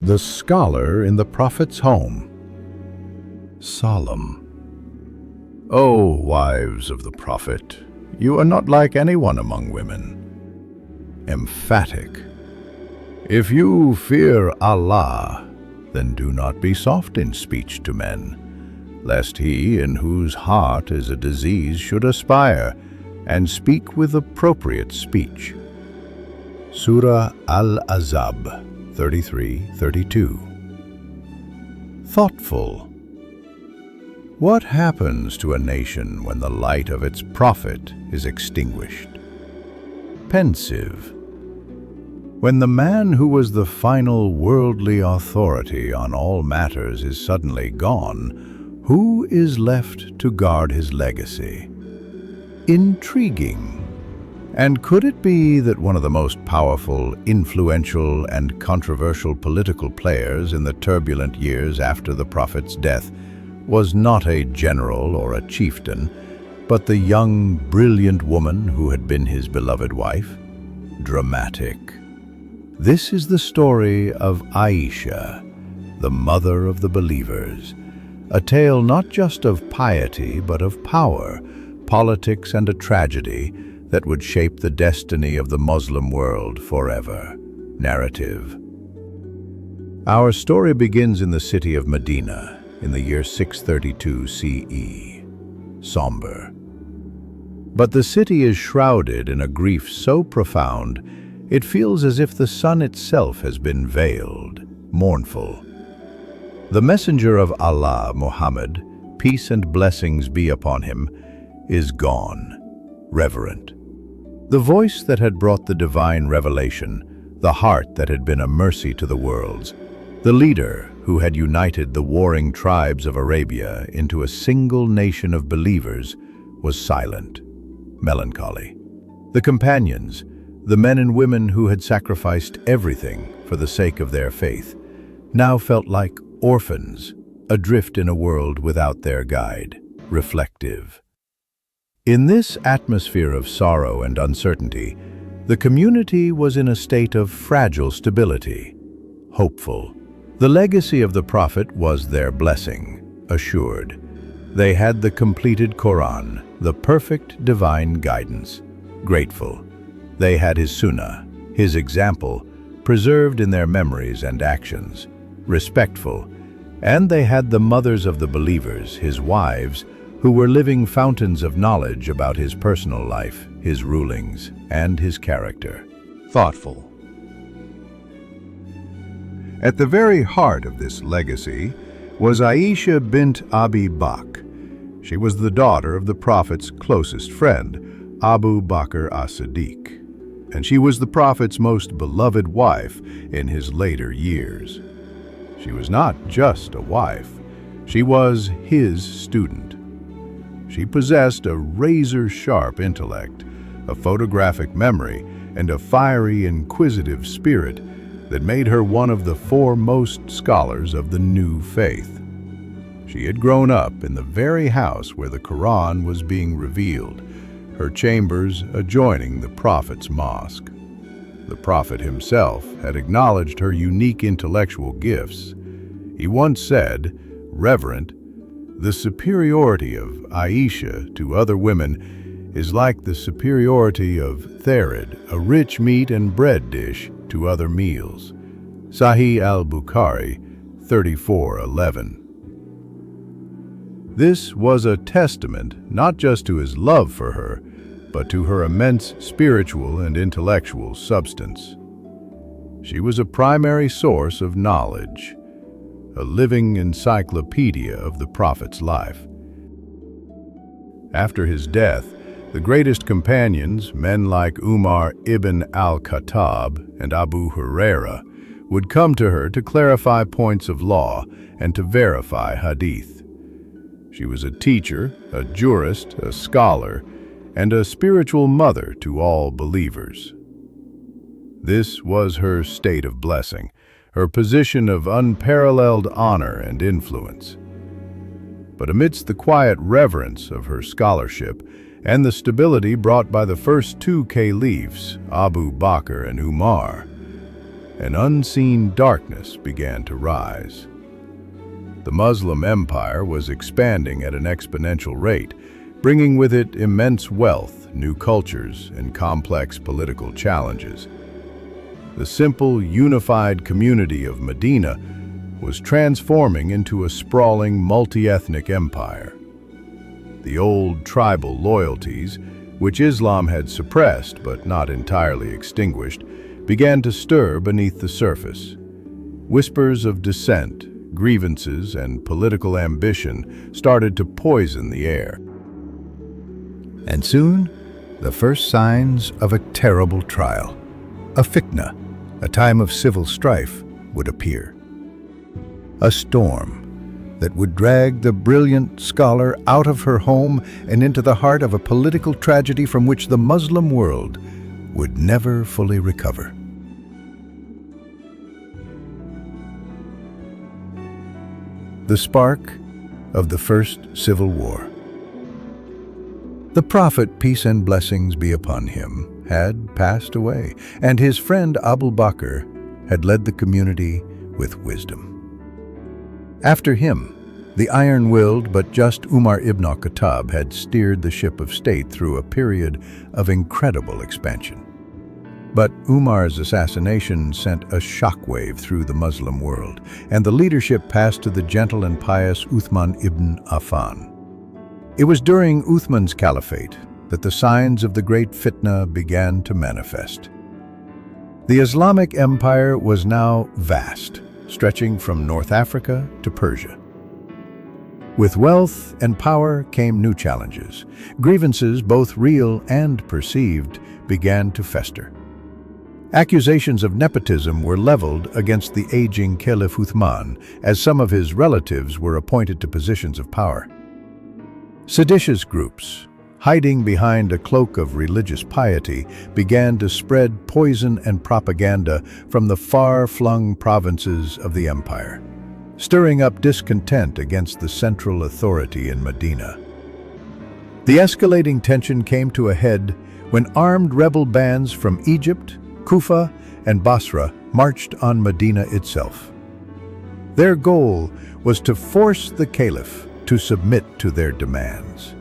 The scholar in the Prophet's home. Solemn. O wives of the Prophet, you are not like anyone among women. Emphatic. If you fear Allah, then do not be soft in speech to men, lest he in whose heart is a disease should aspire, and speak with appropriate speech. Surah Al-Azab 33-32. Thoughtful. What happens to a nation when the light of its prophet is extinguished? Pensive. When the man who was the final worldly authority on all matters is suddenly gone, who is left to guard his legacy? Intriguing. And could it be that one of the most powerful, influential, and controversial political players in the turbulent years after the Prophet's death was not a general or a chieftain, but the young, brilliant woman who had been his beloved wife? Dramatic. This is the story of Aisha, the mother of the believers, a tale not just of piety but of power, politics, and a tragedy that would shape the destiny of the Muslim world forever. Narrative. Our story begins in the city of Medina in the year 632 CE. Somber. But the city is shrouded in a grief so profound, it feels as if the sun itself has been veiled, mournful. The messenger of Allah, Muhammad, peace and blessings be upon him, is gone, reverent. The voice that had brought the divine revelation, the heart that had been a mercy to the worlds, the leader who had united the warring tribes of Arabia into a single nation of believers, was silent, melancholy. The companions, the men and women who had sacrificed everything for the sake of their faith, now felt like orphans, adrift in a world without their guide, reflective. In this atmosphere of sorrow and uncertainty, the community was in a state of fragile stability, hopeful. The legacy of the Prophet was their blessing, assured. They had the completed Quran, the perfect divine guidance. Grateful. They had his Sunnah, his example, preserved in their memories and actions. Respectful. And they had the mothers of the believers, his wives, who were living fountains of knowledge about his personal life, his rulings, and his character. Thoughtful. At the very heart of this legacy was Aisha Bint Abi Bakr. She was the daughter of the Prophet's closest friend, Abu Bakr as-Siddiq, and she was the Prophet's most beloved wife in his later years. She was not just a wife, she was his student. She possessed a razor-sharp intellect, a photographic memory, and a fiery, inquisitive spirit that made her one of the foremost scholars of the new faith. She had grown up in the very house where the Quran was being revealed, her chambers adjoining the Prophet's mosque. The Prophet himself had acknowledged her unique intellectual gifts. He once said, reverent, "The superiority of Aisha to other women is like the superiority of tharid, a rich meat and bread dish, to other meals." Sahih al-Bukhari 34:11. This was a testament not just to his love for her, but to her immense spiritual and intellectual substance. She was a primary source of knowledge, a living encyclopedia of the Prophet's life. After his death, the greatest companions, men like Umar ibn al-Khattab and Abu Huraira, would come to her to clarify points of law and to verify hadith. She was a teacher, a jurist, a scholar, and a spiritual mother to all believers. This was her state of blessing, her position of unparalleled honor and influence. But amidst the quiet reverence of her scholarship and the stability brought by the first two caliphs, Abu Bakr and Umar, an unseen darkness began to rise. The Muslim empire was expanding at an exponential rate, bringing with it immense wealth, new cultures, and complex political challenges. The simple, unified community of Medina was transforming into a sprawling, multi-ethnic empire. The old tribal loyalties, which Islam had suppressed but not entirely extinguished, began to stir beneath the surface. Whispers of dissent, grievances, and political ambition started to poison the air. And soon, the first signs of a terrible trial, a fitna, a time of civil strife, would appear. A storm that would drag the brilliant scholar out of her home and into the heart of a political tragedy from which the Muslim world would never fully recover. The spark of the First Civil War. The Prophet, peace and blessings be upon him, had passed away, and his friend Abi Bakr had led the community with wisdom. After him, the iron-willed but just Umar ibn al-Khattab had steered the ship of state through a period of incredible expansion. But Umar's assassination sent a shockwave through the Muslim world, and the leadership passed to the gentle and pious Uthman ibn Affan. It was during Uthman's caliphate that the signs of the great fitna began to manifest. The Islamic empire was now vast, stretching from North Africa to Persia. With wealth and power came new challenges. Grievances, both real and perceived, began to fester. Accusations of nepotism were leveled against the aging Caliph Uthman, as some of his relatives were appointed to positions of power. Seditious groups, hiding behind a cloak of religious piety, began to spread poison and propaganda from the far-flung provinces of the empire, stirring up discontent against the central authority in Medina. The escalating tension came to a head when armed rebel bands from Egypt, Kufa, and Basra marched on Medina itself. Their goal was to force the caliph to submit to their demands.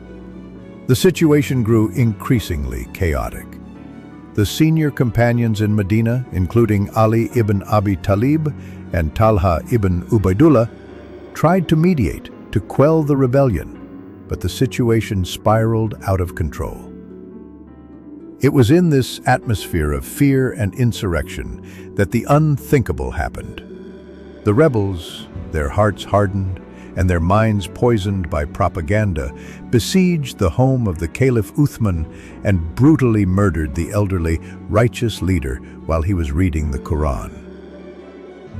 The situation grew increasingly chaotic. The senior companions in Medina, including Ali ibn Abi Talib and Talha ibn Ubaidullah, tried to mediate to quell the rebellion, but the situation spiraled out of control. It was in this atmosphere of fear and insurrection that the unthinkable happened. The rebels, their hearts hardened and their minds poisoned by propaganda, besieged the home of the Caliph Uthman and brutally murdered the elderly, righteous leader while he was reading the Quran.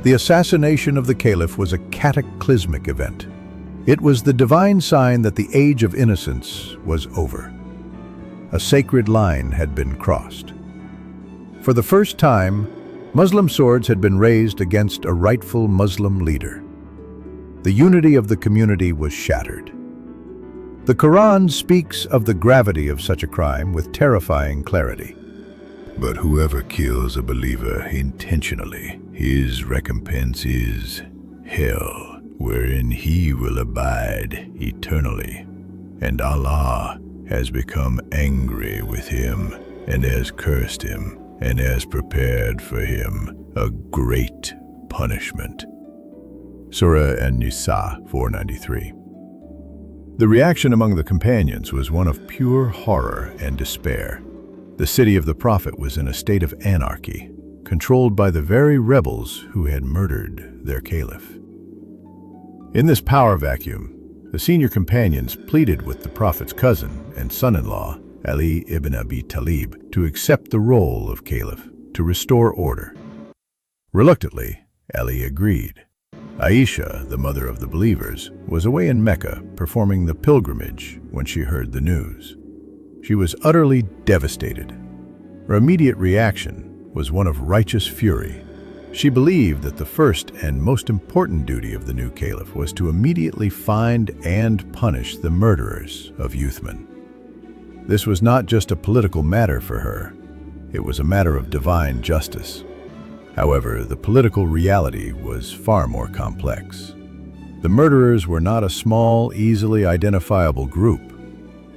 The assassination of the Caliph was a cataclysmic event. It was the divine sign that the age of innocence was over. A sacred line had been crossed. For the first time, Muslim swords had been raised against a rightful Muslim leader. The unity of the community was shattered. The Quran speaks of the gravity of such a crime with terrifying clarity. But whoever kills a believer intentionally, his recompense is hell, wherein he will abide eternally. And Allah has become angry with him, and has cursed him, and has prepared for him a great punishment. Surah An-Nisa 493. The reaction among the companions was one of pure horror and despair. The city of the Prophet was in a state of anarchy, controlled by the very rebels who had murdered their caliph. In this power vacuum, the senior companions pleaded with the Prophet's cousin and son-in-law, Ali ibn Abi Talib, to accept the role of caliph, to restore order. Reluctantly, Ali agreed. Aisha, the mother of the believers, was away in Mecca performing the pilgrimage when she heard the news. She was utterly devastated. Her immediate reaction was one of righteous fury. She believed that the first and most important duty of the new caliph was to immediately find and punish the murderers of Uthman. This was not just a political matter for her, it was a matter of divine justice. However, the political reality was far more complex. The murderers were not a small, easily identifiable group.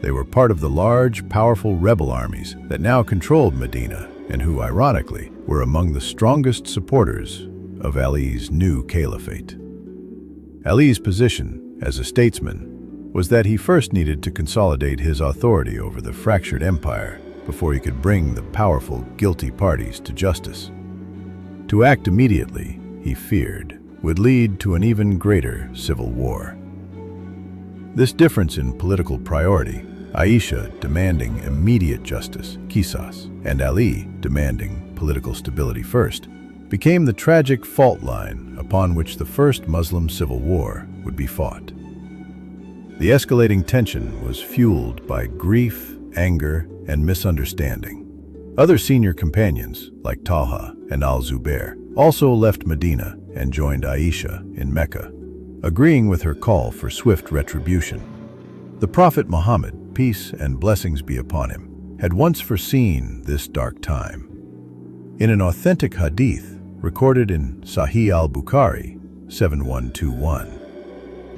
They were part of the large, powerful rebel armies that now controlled Medina and who, ironically, were among the strongest supporters of Ali's new caliphate. Ali's position as a statesman was that he first needed to consolidate his authority over the fractured empire before he could bring the powerful, guilty parties to justice. To act immediately, he feared, would lead to an even greater civil war. This difference in political priority, Aisha demanding immediate justice, qisas, and Ali demanding political stability first, became the tragic fault line upon which the first Muslim civil war would be fought. The escalating tension was fueled by grief, anger, and misunderstanding. Other senior companions, like Talha and al-Zubair, also left Medina and joined Aisha in Mecca, agreeing with her call for swift retribution. The Prophet Muhammad, peace and blessings be upon him, had once foreseen this dark time. In an authentic hadith recorded in Sahih al-Bukhari 7121,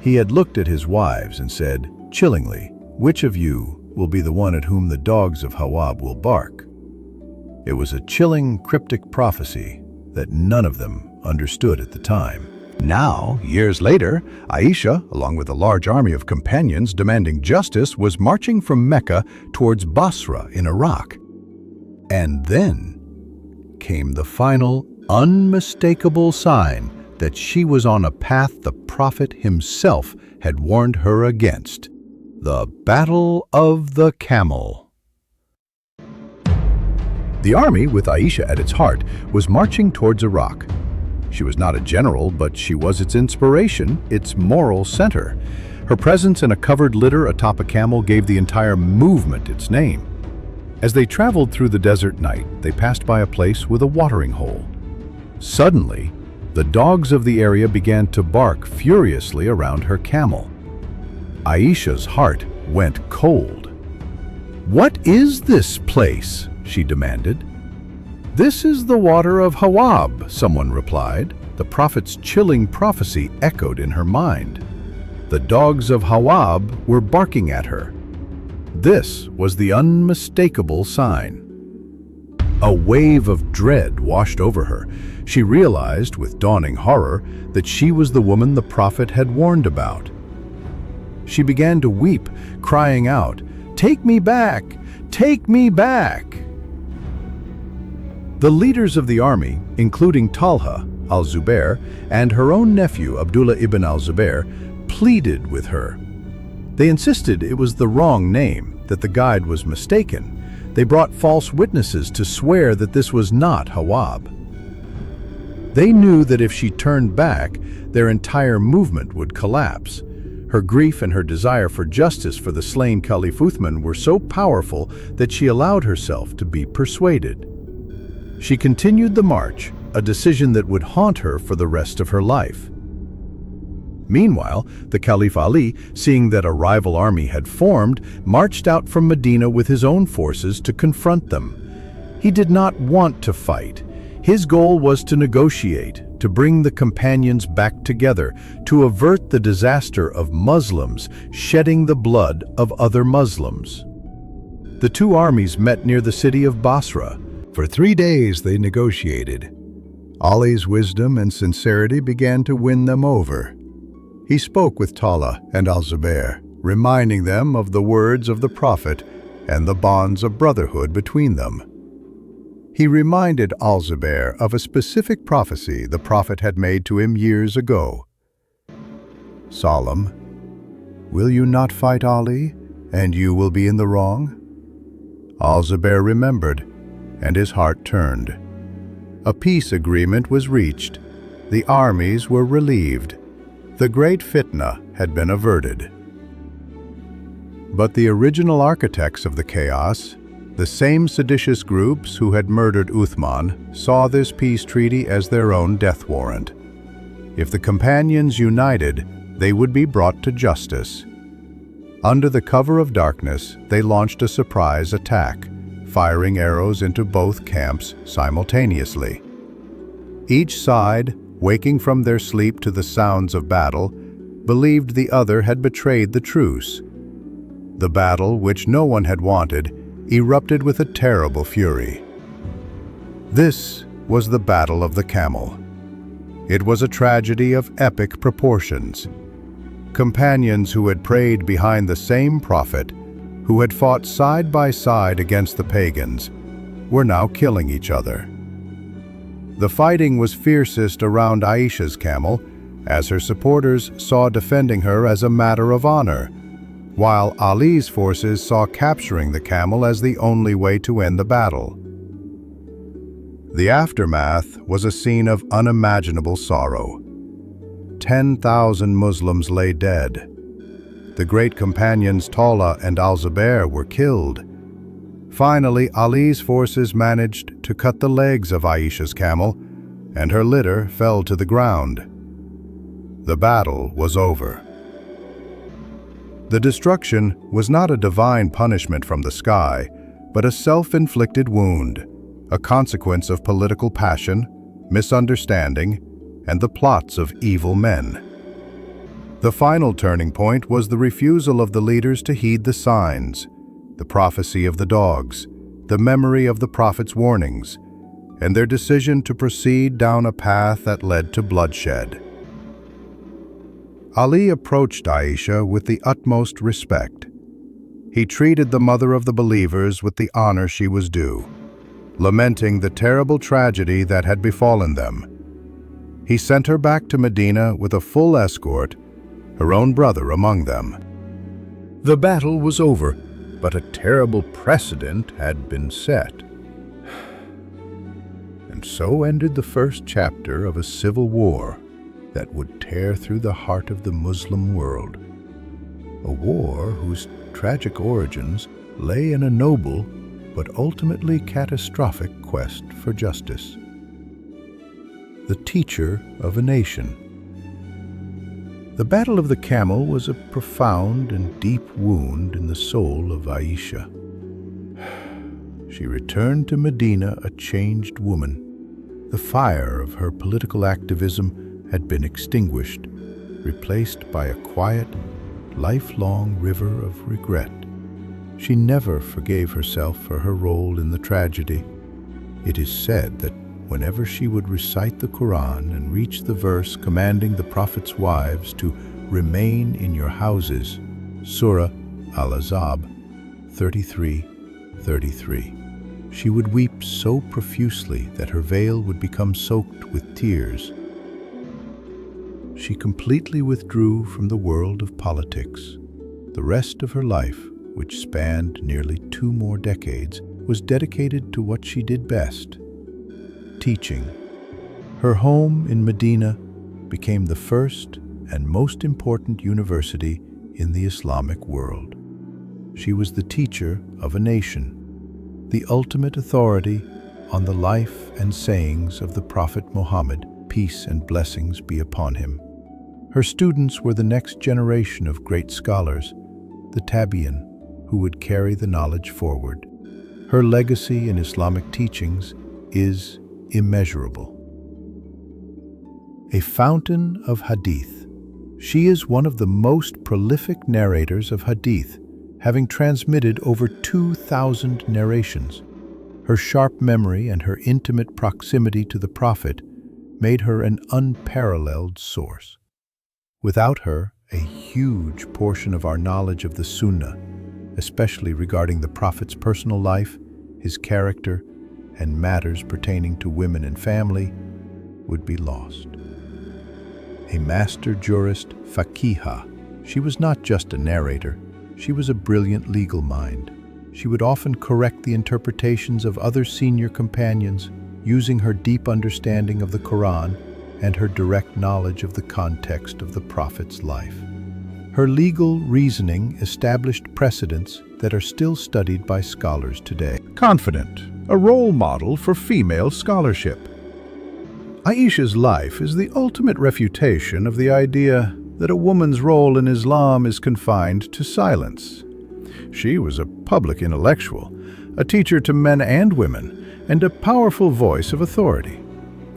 he had looked at his wives and said, chillingly, "Which of you will be the one at whom the dogs of Hawab will bark?" It was a chilling, cryptic prophecy that none of them understood at the time. Now, years later, Aisha, along with a large army of companions demanding justice, was marching from Mecca towards Basra in Iraq. And then came the final, unmistakable sign that she was on a path the Prophet himself had warned her against: the Battle of the Camel. The army, with Aisha at its heart, was marching towards Iraq. She was not a general, but she was its inspiration, its moral center. Her presence in a covered litter atop a camel gave the entire movement its name. As they traveled through the desert night, they passed by a place with a watering hole. Suddenly, the dogs of the area began to bark furiously around her camel. Aisha's heart went cold. "What is this place?" she demanded. "This is the water of Hawab," someone replied. The Prophet's chilling prophecy echoed in her mind. The dogs of Hawab were barking at her. This was the unmistakable sign. A wave of dread washed over her. She realized, with dawning horror, that she was the woman the Prophet had warned about. She began to weep, crying out, "Take me back! Take me back!" The leaders of the army, including Talha, al-Zubair, and her own nephew Abdullah ibn al-Zubair, pleaded with her. They insisted it was the wrong name, that the guide was mistaken. They brought false witnesses to swear that this was not Hawab. They knew that if she turned back, their entire movement would collapse. Her grief and her desire for justice for the slain Caliph Uthman were so powerful that she allowed herself to be persuaded. She continued the march, a decision that would haunt her for the rest of her life. Meanwhile, the Caliph Ali, seeing that a rival army had formed, marched out from Medina with his own forces to confront them. He did not want to fight. His goal was to negotiate, to bring the companions back together, to avert the disaster of Muslims shedding the blood of other Muslims. The two armies met near the city of Basra. For 3 days they negotiated. Ali's wisdom and sincerity began to win them over. He spoke with Talha and al-Zubair, reminding them of the words of the Prophet and the bonds of brotherhood between them. He reminded al-Zubair of a specific prophecy the Prophet had made to him years ago. "Solemn, will you not fight Ali, and you will be in the wrong?" Al-Zubair remembered, and his heart turned. A peace agreement was reached. The armies were relieved. The great fitna had been averted. But the original architects of the chaos, the same seditious groups who had murdered Uthman, saw this peace treaty as their own death warrant. If the companions united, they would be brought to justice. Under the cover of darkness, they launched a surprise attack, firing arrows into both camps simultaneously. Each side, waking from their sleep to the sounds of battle, believed the other had betrayed the truce. The battle, which no one had wanted, erupted with a terrible fury. This was the Battle of the Camel. It was a tragedy of epic proportions. Companions who had prayed behind the same prophet, who had fought side by side against the pagans, were now killing each other. The fighting was fiercest around Aisha's camel, as her supporters saw defending her as a matter of honor, while Ali's forces saw capturing the camel as the only way to end the battle. The aftermath was a scene of unimaginable sorrow. 10,000 Muslims lay dead. The great companions Talha and Al-Zubair were killed. Finally, Ali's forces managed to cut the legs of Aisha's camel, and her litter fell to the ground. The battle was over. The destruction was not a divine punishment from the sky, but a self-inflicted wound, a consequence of political passion, misunderstanding, and the plots of evil men. The final turning point was the refusal of the leaders to heed the signs, the prophecy of the dogs, the memory of the prophet's warnings, and their decision to proceed down a path that led to bloodshed. Ali approached Aisha with the utmost respect. He treated the mother of the believers with the honor she was due, lamenting the terrible tragedy that had befallen them. He sent her back to Medina with a full escort, her own brother among them. The battle was over, but a terrible precedent had been set. And so ended the first chapter of a civil war that would tear through the heart of the Muslim world. A war whose tragic origins lay in a noble but ultimately catastrophic quest for justice. The teacher of a nation. The Battle of the Camel was a profound and deep wound in the soul of Aisha. She returned to Medina a changed woman. The fire of her political activism had been extinguished, replaced by a quiet, lifelong river of regret. She never forgave herself for her role in the tragedy. It is said that whenever she would recite the Quran and reach the verse commanding the Prophet's wives to remain in your houses, Surah Al-Ahzab 33:33, she would weep so profusely that her veil would become soaked with tears. She completely withdrew from the world of politics. The rest of her life, which spanned nearly 2 more decades, was dedicated to what she did best: teaching. Her home in Medina became the first and most important university in the Islamic world. She was the teacher of a nation, the ultimate authority on the life and sayings of the Prophet Muhammad, peace and blessings be upon him. Her students were the next generation of great scholars, the Tabi'in, who would carry the knowledge forward. Her legacy in Islamic teachings is immeasurable. A fountain of Hadith. She is one of the most prolific narrators of Hadith, having transmitted over 2,000 narrations. Her sharp memory and her intimate proximity to the Prophet made her an unparalleled source. Without her, a huge portion of our knowledge of the Sunnah, especially regarding the Prophet's personal life, his character, and matters pertaining to women and family, would be lost. A master jurist, faqiha, she was not just a narrator, she was a brilliant legal mind. She would often correct the interpretations of other senior companions, using her deep understanding of the Quran and her direct knowledge of the context of the Prophet's life. Her legal reasoning established precedents that are still studied by scholars today. Confident, a role model for female scholarship. Aisha's life is the ultimate refutation of the idea that a woman's role in Islam is confined to silence. She was a public intellectual, a teacher to men and women, and a powerful voice of authority.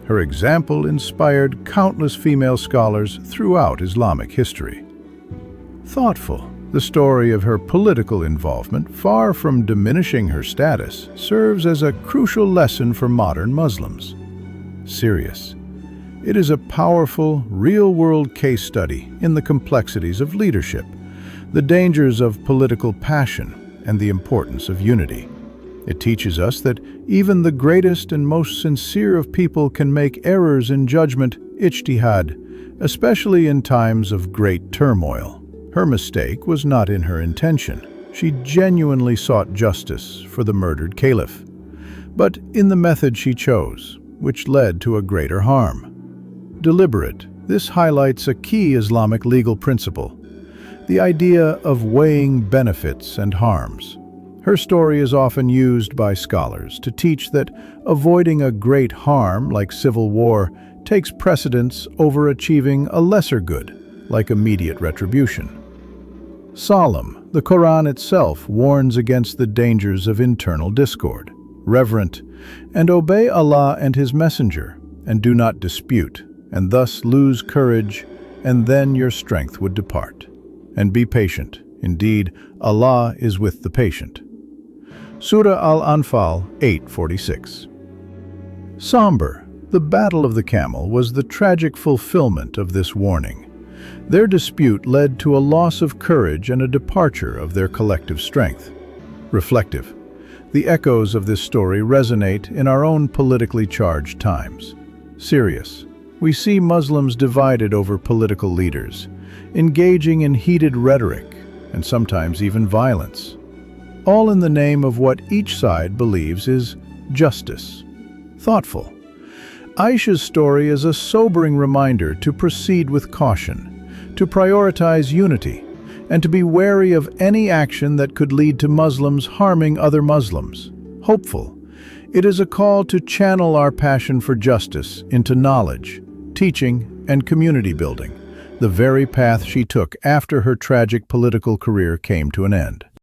Her example inspired countless female scholars throughout Islamic history. Thoughtful, the story of her political involvement, far from diminishing her status, serves as a crucial lesson for modern Muslims. Serious, it is a powerful, real-world case study in the complexities of leadership, the dangers of political passion, and the importance of unity. It teaches us that even the greatest and most sincere of people can make errors in judgment, ijtihad, especially in times of great turmoil. Her mistake was not in her intention. She genuinely sought justice for the murdered caliph, but in the method she chose, which led to a greater harm. Deliberate, this highlights a key Islamic legal principle, the idea of weighing benefits and harms. Her story is often used by scholars to teach that avoiding a great harm, like civil war, takes precedence over achieving a lesser good, like immediate retribution. Solemn, the Quran itself warns against the dangers of internal discord. Reverent, and obey Allah and His Messenger, and do not dispute, and thus lose courage, and then your strength would depart. And be patient. Indeed, Allah is with the patient. Surah Al-Anfal 8:46. Somber, the Battle of the Camel was the tragic fulfillment of this warning. Their dispute led to a loss of courage and a departure of their collective strength. Reflective, the echoes of this story resonate in our own politically charged times. Serious, we see Muslims divided over political leaders, engaging in heated rhetoric and sometimes even violence, all in the name of what each side believes is justice. Thoughtful, Aisha's story is a sobering reminder to proceed with caution, to prioritize unity, and to be wary of any action that could lead to Muslims harming other Muslims. Hopeful, it is a call to channel our passion for justice into knowledge, teaching, and community building, the very path she took after her tragic political career came to an end.